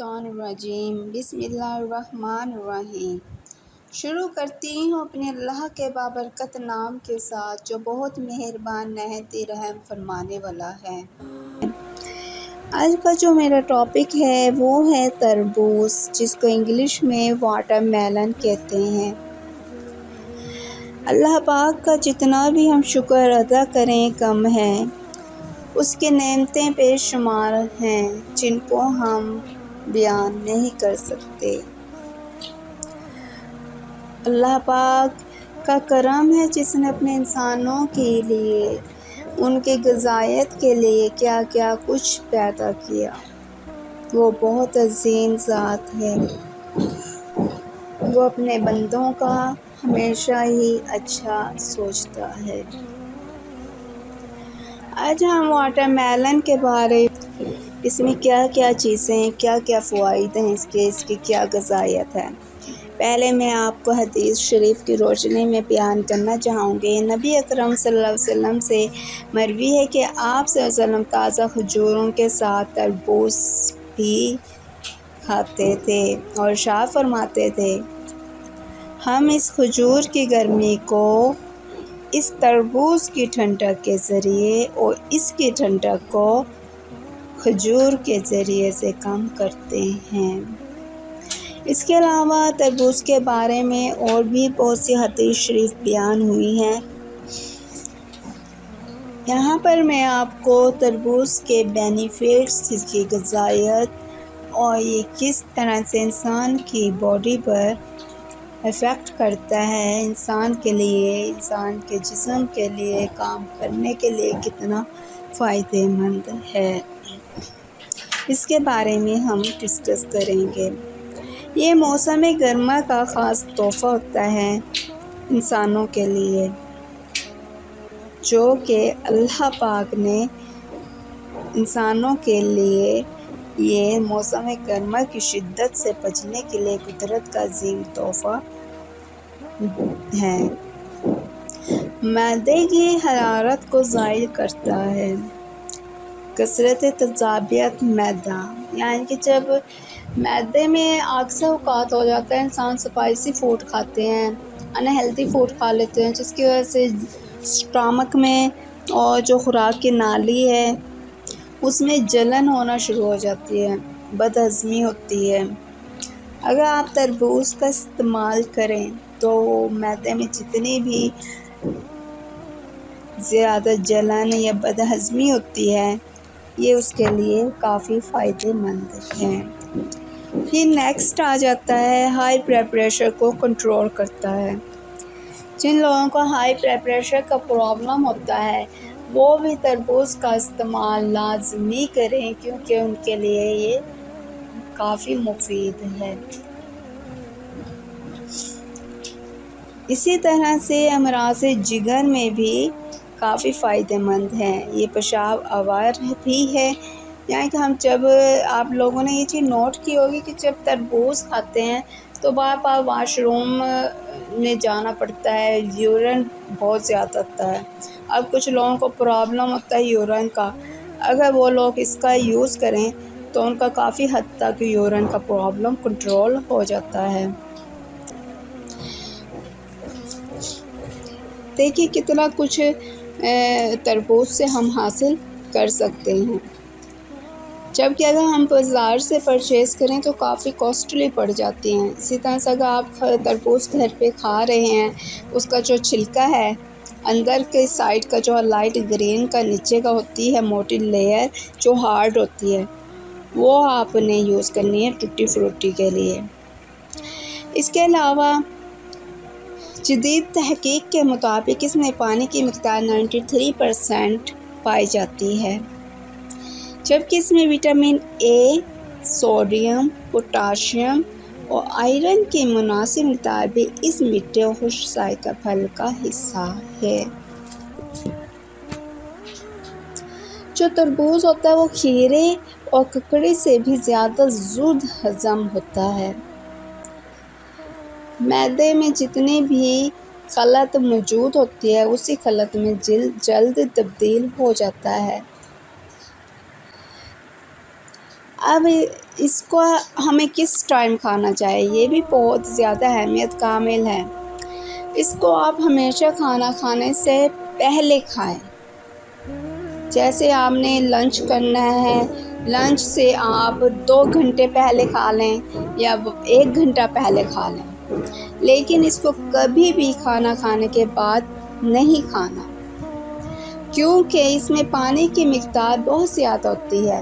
الشیطان الرجیم بسم اللہ الرحمن الرحیم۔ شروع کرتی ہوں اپنے اللہ کے بابرکت نام کے ساتھ جو بہت مہربان نہایت رحم فرمانے والا ہے۔ آج کا جو میرا ٹاپک ہے وہ ہے تربوز، جس کو انگلش میں واٹر میلن کہتے ہیں۔ اللہ پاک کا جتنا بھی ہم شکر ادا کریں کم ہے، اس کے نعمتیں بے شمار ہیں جن کو ہم بیان نہیں کر سکتے۔ اللہ پاک کا کرم ہے جس نے اپنے انسانوں کے لیے ان کے غذائیت کے لیے کیا کیا کچھ پیدا کیا۔ وہ بہت عظیم ذات ہے، وہ اپنے بندوں کا ہمیشہ ہی اچھا سوچتا ہے۔ آج ہم واٹر میلن کے بارے اس میں کیا کیا چیزیں، کیا کیا فوائد ہیں اس کی کیا غذائیت ہے۔ پہلے میں آپ کو حدیث شریف کی روشنی میں بیان کرنا چاہوں گی۔ نبی اکرم صلی اللہ علیہ وسلم سے مروی ہے کہ آپ صلی اللہ علیہ وسلم تازہ کھجوروں کے ساتھ تربوز بھی کھاتے تھے اور ارشاد فرماتے تھے، ہم اس کھجور کی گرمی کو اس تربوز کی ٹھنڈک کے ذریعے اور اس کی ٹھنڈک کو کھجور کے ذریعے سے کم کرتے ہیں۔ اس کے علاوہ تربوز کے بارے میں اور بھی بہت سی حدیث شریف بیان ہوئی ہیں۔ یہاں پر میں آپ کو تربوز کے بینیفٹس، اس کی غذائیت اور یہ کس طرح سے انسان کی باڈی پر افیکٹ کرتا ہے، انسان کے لیے، انسان کے جسم کے لیے، کام کرنے کے لیے کتنا فائدہ مند ہے، اس کے بارے میں ہم ڈسکس کریں گے۔ یہ موسم گرما کا خاص تحفہ ہوتا ہے انسانوں کے لیے، جو کہ اللہ پاک نے انسانوں کے لیے یہ موسم گرما کی شدت سے بچنے کے لیے قدرت کا عظیم تحفہ ہے۔ معدے کی حرارت کو زائل کرتا ہے۔ کثرت تذابیت معدہ، یعنی کہ جب معدے میں اکثر اوقات ہو جاتا ہے، انسان اسپائسی فوڈ کھاتے ہیں، انہیلدی فوڈ کھا لیتے ہیں، جس کی وجہ سے اسٹامک میں اور جو خوراک کی نالی ہے اس میں جلن ہونا شروع ہو جاتی ہے، بد ہضمی ہوتی ہے۔ اگر آپ تربوز کا استعمال کریں تو معدے میں جتنی بھی زیادہ جلن یا بد ہضمی ہوتی ہے، یہ اس کے لیے کافی فائدہ مند ہے۔ پھر نیکسٹ آ جاتا ہے ہائی بلڈ پریشر کو کنٹرول کرتا ہے۔ جن لوگوں کو ہائی بلڈ پریشر کا پرابلم ہوتا ہے وہ بھی تربوز کا استعمال لازمی کریں، کیونکہ ان کے لیے یہ کافی مفید ہے۔ اسی طرح سے امراض جگر میں بھی کافی فائدہ مند ہے۔ یہ پیشاب آور بھی ہے، یعنی کہ جب آپ لوگوں نے یہ چیز نوٹ کی ہوگی کہ جب تربوز کھاتے ہیں تو بار بار واش روم میں جانا پڑتا ہے، یورین بہت زیادہ ہوتا ہے۔ اب کچھ لوگوں کو پرابلم ہوتا ہے یورین کا، اگر وہ لوگ اس کا یوز کریں تو ان کا کافی حد تک یورین کا پرابلم کنٹرول ہو جاتا ہے۔ دیکھیے کتنا کچھ تربوز سے ہم حاصل کر سکتے ہیں، جبکہ اگر ہم بازار سے پرچیز کریں تو کافی کاسٹلی پڑ جاتی ہیں۔ اسی طرح سے اگر آپ تربوز گھر پہ کھا رہے ہیں، اس کا جو چھلکا ہے، اندر کے سائڈ کا جو لائٹ گرین کا نیچے کا ہوتی ہے موٹی لیئر جو ہارڈ ہوتی ہے، وہ آپ نے یوز کرنی ہے ٹوٹی فروٹی کے لیے۔ اس کے علاوہ جدید تحقیق کے مطابق اس میں پانی کی مقدار 93% پائی جاتی ہے، جبکہ اس میں وٹامن اے، سوڈیم، پوٹاشیم اور آئرن کی مناسب مقدار بھی اس میٹھے اور خشک ذائقہ پھل کا حصہ ہے۔ جو تربوز ہوتا ہے وہ کھیرے اور ککڑی سے بھی زیادہ زود ہضم ہوتا ہے۔ معدے میں جتنی بھی خلط موجود ہوتی ہے اسی خلط میں جلد تبدیل ہو جاتا ہے۔ اب اس کو ہمیں کس ٹائم کھانا چاہیے یہ بھی بہت زیادہ اہمیت کا عامل ہے۔ اس کو آپ ہمیشہ کھانا کھانے سے پہلے کھائیں۔ جیسے آپ نے لنچ کرنا ہے، لنچ سے آپ 2 گھنٹے پہلے کھا لیں یا 1 گھنٹہ پہلے کھا لیں، لیکن اس کو کبھی بھی کھانا کھانے کے بعد نہیں کھانا، کیونکہ اس میں پانی کی مقدار بہت زیادہ ہوتی ہے۔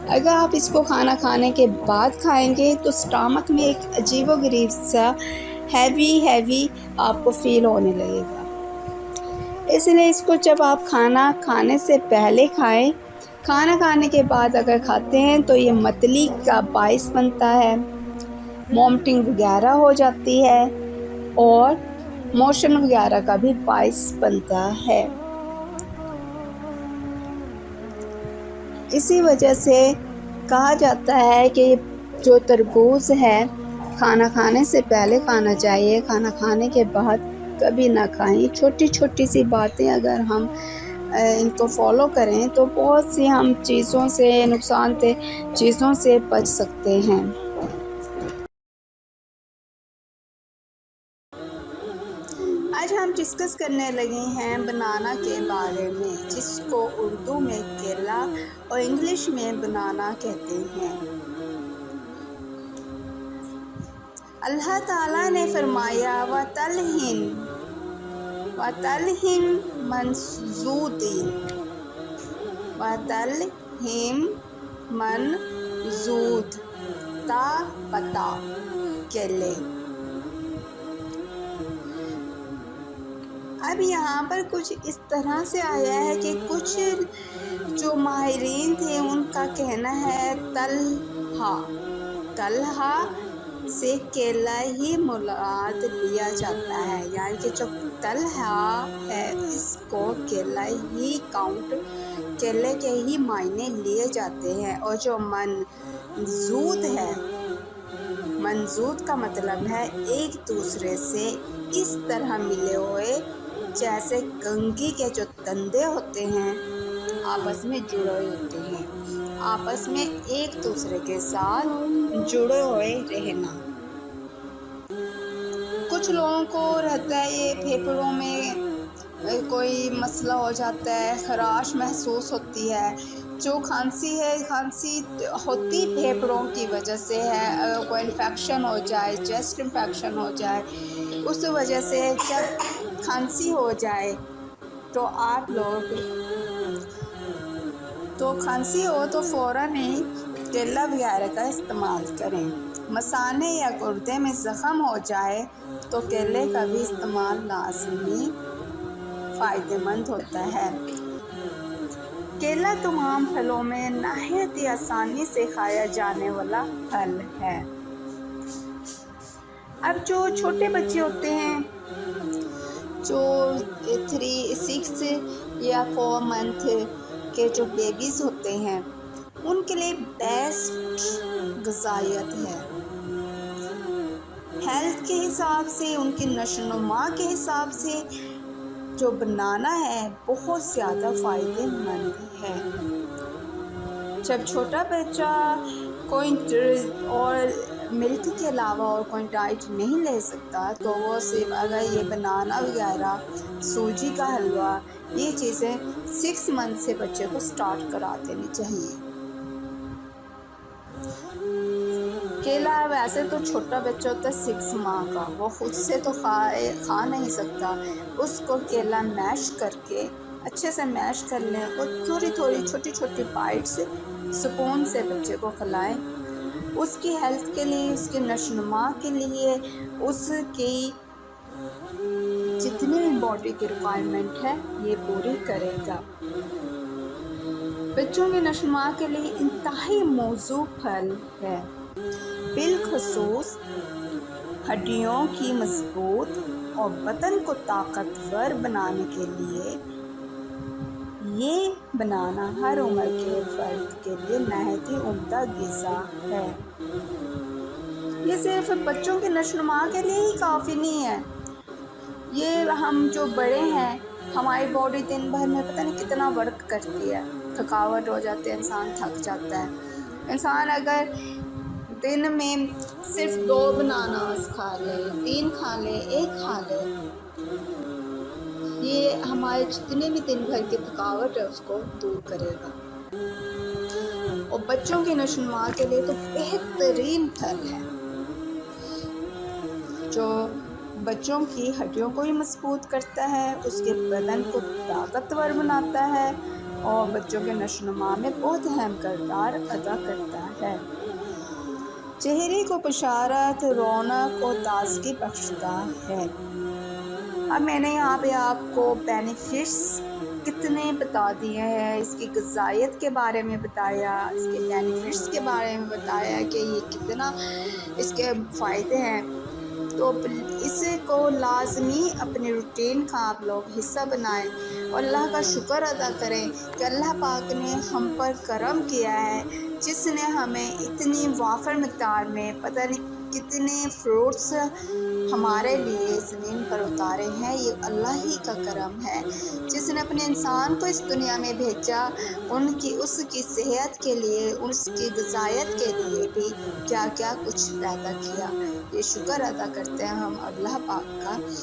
اگر آپ اس کو کھانا کھانے کے بعد کھائیں گے تو اسٹامک میں ایک عجیب و غریب سا ہیوی آپ کو فیل ہونے لگے گا۔ اس لیے اس کو جب آپ کھانا کھانے سے پہلے کھائیں، کھانا کھانے کے بعد اگر کھاتے ہیں تو یہ متلی کا باعث بنتا ہے، وامٹنگ وغیرہ ہو جاتی ہے اور موشن وغیرہ کا بھی باعث بنتا ہے۔ اسی وجہ سے کہا جاتا ہے کہ جو تربوز ہے کھانا کھانے سے پہلے کھانا چاہیے، کھانا کھانے کے بعد کبھی نہ کھائیں۔ چھوٹی چھوٹی سی باتیں اگر ہم ان کو فالو کریں تو بہت سی ہم چیزوں سے، نقصان دہ چیزوں سے بچ سکتے ہیں۔ آج ہم ڈسکس کرنے لگے ہیں بنانا کے بارے میں، جس کو اردو میں کیلا اور انگلش میں بنانا کہتے ہیں۔ اللہ تعالیٰ نے فرمایا وَطَلْحٍ منضود تا پتا کیلے۔ اب یہاں پر کچھ اس طرح سے آیا ہے کہ کچھ جو ماہرین تھے ان کا کہنا ہے طلحہ سے کیلا ہی مراد لیا جاتا ہے، یعنی کہ جو طلحہ ہے اس کو کیلا ہی کیلے کے ہی معنی لیے جاتے ہیں، اور جو منضود ہے، منضود کا مطلب ہے ایک دوسرے سے اس طرح ملے ہوئے جیسے کنگھی کے جو تندے ہوتے ہیں آپس میں جڑے ہوتے ہیں، آپس میں ایک دوسرے کے ساتھ جڑے ہوئے رہنا۔ کچھ لوگوں کو رہتا ہے یہ پھیپھڑوں میں کوئی مسئلہ ہو جاتا ہے، خراش محسوس ہوتی ہے، جو کھانسی ہے، کھانسی ہوتی پھیپھڑوں کی وجہ سے ہے، اگر کوئی انفیکشن ہو جائے، چیسٹ انفیکشن ہو جائے، اس وجہ سے جب کھانسی ہو جائے تو آپ لوگ کھانسی ہو تو فوراً ہی کیلا وغیرہ کا استعمال کریں۔ مثانے یا گردے میں زخم ہو جائے تو کیلے کا بھی استعمال لازمی فائدہ مند ہوتا ہے۔ کیلا تمام پھلوں میں نہایت ہی آسانی سے کھایا جانے والا پھل ہے۔ اب جو چھوٹے بچے ہوتے ہیں، جو 6 یا 4 منتھ کے جو بیبیز ہوتے ہیں، ان کے لیے بیسٹ غذائیت ہے۔ ہیلتھ کے حساب سے، ان کی نشو و نما کے حساب سے جو بنانا ہے بہت زیادہ فائدہ مند ہے۔ جب چھوٹا بچہ کوئی اور ملک کے علاوہ اور کوئی ڈائٹ نہیں لے سکتا تو وہ صرف اگر یہ بنانا وغیرہ، سوجی کا حلوہ، یہ چیزیں 6 منتھ سے بچے کو سٹارٹ کرا دینی چاہیے۔ کیلا ویسے تو چھوٹا بچہ ہوتا ہے 6 ماہ کا، وہ خود سے تو کھا نہیں سکتا، اس کو کیلا میش کر کے اچھے سے میش کر لیں اور تھوڑی چھوٹی چھوٹی بائٹس سپون سے بچے کو کھلائیں۔ اس کی ہیلتھ کے لیے، اس کی نشو و نما کے لیے، اس کی جتنی بھی باڈی کی ریکوائرمنٹ ہے یہ پوری کرے گا۔ بچوں کی نشو و نما کے لیے انتہائی موزوں پھل ہے، بالخصوص ہڈیوں کی مضبوط اور بدن کو طاقتور بنانے کے لیے یہ بنانا ہر عمر کے فرد کے لیے نہایت ہی عمدہ غذا ہے۔ یہ صرف بچوں کی نشو و نما کے لیے ہی کافی نہیں ہے، یہ ہم جو بڑے ہیں، ہماری باڈی دن بھر میں پتہ نہیں کتنا ورک کرتی ہے، تھکاوٹ ہو جاتی ہے، انسان تھک جاتا ہے، انسان اگر دن میں صرف 2 بناناز کھا لے، 3 کھا لے، 1 کھا لے، یہ ہمارے جتنے بھی دن بھر کی تھکاوٹ ہے اس کو دور کرے گا، اور بچوں کی نشو و نما کے لیے تو بہترین پھل ہے، جو بچوں کی ہڈیوں کو بھی مضبوط کرتا ہے، اس کے بدن کو طاقتور بناتا ہے، اور بچوں کے نشو و نما میں بہت اہم کردار ادا کرتا ہے۔ چہرے کو بشارت، رونق اور تازگی بخشتا ہے۔ اب میں نے یہاں پہ آپ کو بینیفٹس کتنے بتا دیے ہیں، اس کی غذائیت کے بارے میں بتایا، اس کے بینیفٹس کے بارے میں بتایا کہ یہ کتنا اس کے فائدے ہیں، تو اس کو لازمی اپنے روٹین کا آپ لوگ حصہ بنائیں اور اللہ کا شکر ادا کریں کہ اللہ پاک نے ہم پر کرم کیا ہے، جس نے ہمیں اتنی وافر مقدار میں پتہ نہیں کتنے فروٹس ہمارے لیے زمین پر اتارے ہیں۔ یہ اللہ ہی کا کرم ہے، جس نے اپنے انسان کو اس دنیا میں بھیجا، اس کی صحت کے لیے، اس کی غذائیت کے لیے بھی کیا کیا کچھ پیدا کیا۔ یہ شکر ادا کرتے ہیں ہم اللہ پاک کا۔